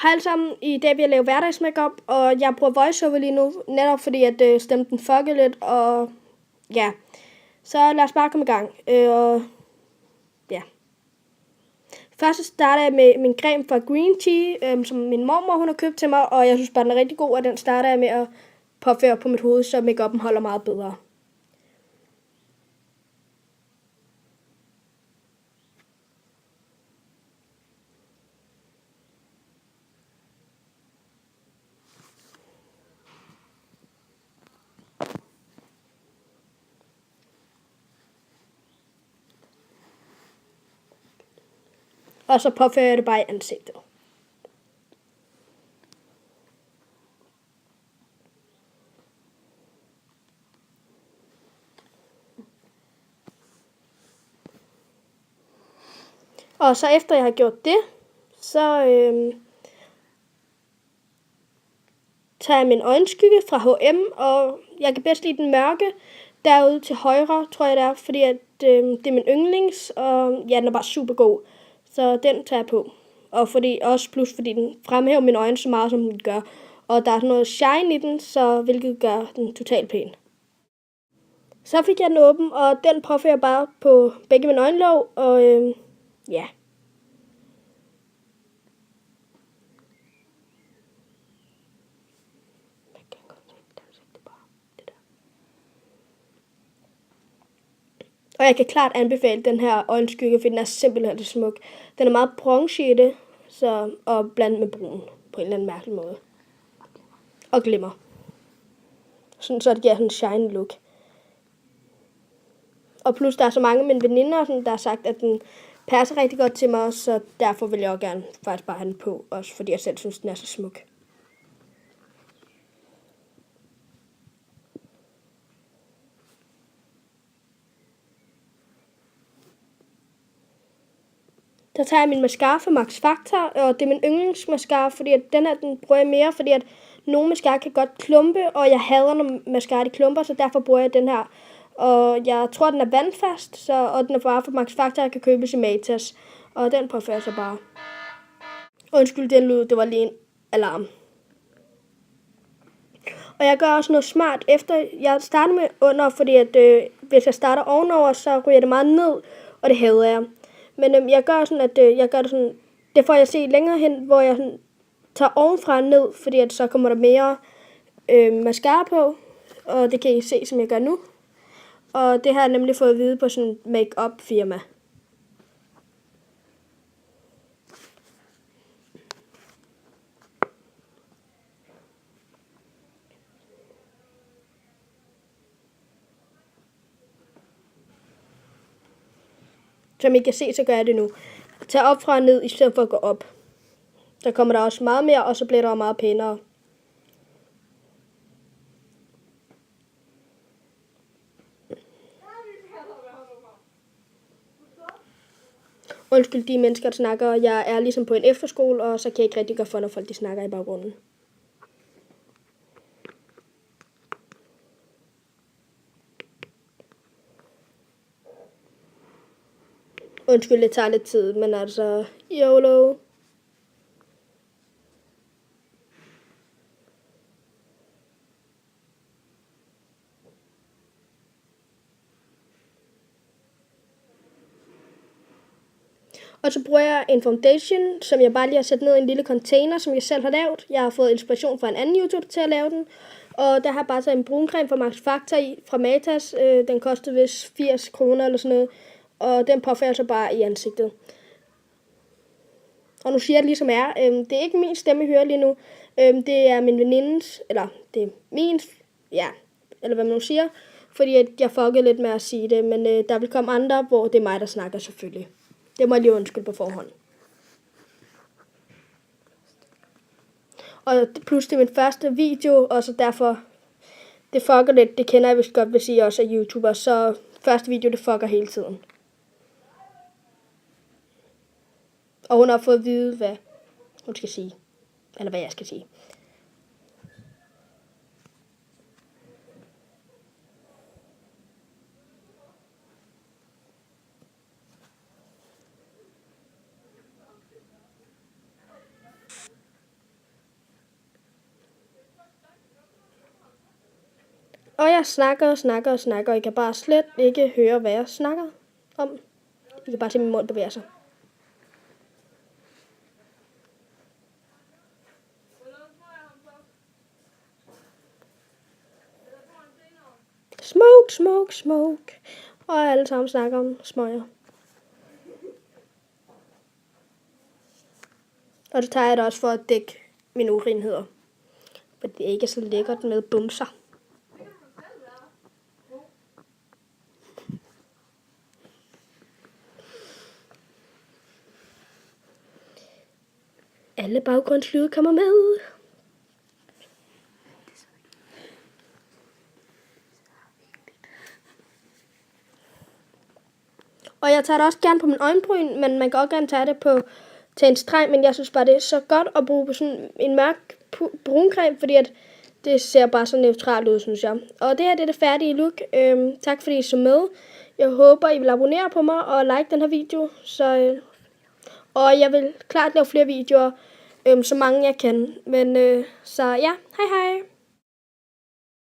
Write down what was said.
Hej alle sammen, i dag vil jeg lave hverdagsmakeup, og jeg bruger voiceover lige nu, netop fordi at stemmen den fucker lidt, og ja. Så lad os bare komme i gang, og ja. Først starter jeg med min creme fra Green Tea, som min mormor hun har købt til mig, og jeg synes bare den er rigtig god, og den starter jeg med at påføre på mit hoved, så makeupen holder meget bedre. Og så påfører jeg det bare i ansigtet. Og så efter jeg har gjort det, så tager jeg min øjenskygge fra H&M, og jeg kan bedst lide den mørke derude til højre, tror jeg det er, fordi at, det er min yndlings, og ja, den er bare super god. Så den tager jeg på. Og fordi den fremhæver mine øjne så meget, som den gør. Og der er sådan noget shine i den, så hvilket gør den totalt pæn. Så fik jeg den åben, og den påfører jeg bare på begge mine øjenlåg, og ja. Og jeg kan klart anbefale den her øjenskygge, for den er simpelthen så smuk. Den er meget bronze i det, og blandet med brun på en eller anden mærkelig måde. Og glimmer. Sådan, så det giver sådan en shine look. Og plus der er så mange af mine veninder, der har sagt, at den passer rigtig godt til mig, så derfor vil jeg også gerne faktisk bare have den på, også fordi jeg selv synes, den er så smuk. Der tager jeg min mascara fra Max Factor, og det er min yndlingsmascara, fordi at den bruger jeg mere, fordi at nogle mascara kan godt klumpe, og jeg hader, når mascara de klumper, så derfor bruger jeg den her. Og jeg tror, den er vandfast, og den er bare fra Max Factor, jeg kan købes i Matas, og den påfører sig bare. Undskyld den lyd, det var lige en alarm. Og jeg gør også noget smart, efter jeg starter med under, fordi at hvis jeg starter ovenover, så ryger det meget ned, og det hader jeg. Men jeg gør sådan, at jeg gør det sådan, det får jeg se længere hen, hvor jeg sådan, tager ovenfra ned, fordi at så kommer der mere mascara på, og det kan I se, som jeg gør nu. Og det har jeg nemlig fået at vide på sådan et make-up firma. Som I kan se, så gør jeg det nu. Tag op fra og ned, i stedet for at gå op. Så kommer der også meget mere, og så bliver der meget pænere. Undskyld de mennesker, der snakker. Jeg er ligesom på en efterskole, og så kan jeg ikke rigtig gøre for, når folk de snakker i baggrunden. Undskyld, det tager lidt tid, men altså, YOLO. Og så bruger jeg en foundation, som jeg bare lige har sat ned i en lille container, som jeg selv har lavet. Jeg har fået inspiration fra en anden YouTuber til at lave den. Og der har jeg bare taget en bruncreme fra Max Factor i, fra Matas. Den kostede vist 80 kroner eller sådan noget. Og den påfører så bare i ansigtet. Og nu siger jeg det ligesom er. Det er ikke min stemme, I hører lige nu. Det er min venindes, eller det er min, ja, eller hvad man nu siger. Fordi at jeg fuckede lidt med at sige det, men der vil komme andre, hvor det er mig, der snakker selvfølgelig. Det må jeg lige undskylde på forhånd. Og plus det er min første video, og så derfor, det fucker lidt. Det kender jeg vist godt, hvis I også er YouTuber, så første video, det fucker hele tiden. Og hun har fået at vide, hvad hun skal sige. Eller hvad jeg skal sige. Og jeg snakker og snakker og snakker, og I kan bare slet ikke høre, hvad jeg snakker om. I kan bare se, min mund bevæger sig. Smoke, smoke, smoke. Og alle sammen snakker om smøger. Og det tager jeg da også for at dække mine urenheder. For det er ikke så lækkert med bumser. Alle baggrundslyde kommer med. Og jeg tager det også gerne på min øjenbryn, men man kan også gerne tage det på til en streg, men jeg synes bare, det er så godt at bruge på sådan en mørk bruncreme, fordi at det ser bare så neutralt ud, synes jeg. Og det her det er det færdige look. Tak fordi I så med. Jeg håber, I vil abonnere på mig og like den her video. Og jeg vil klart lave flere videoer, så mange jeg kan. Men så ja, hej hej!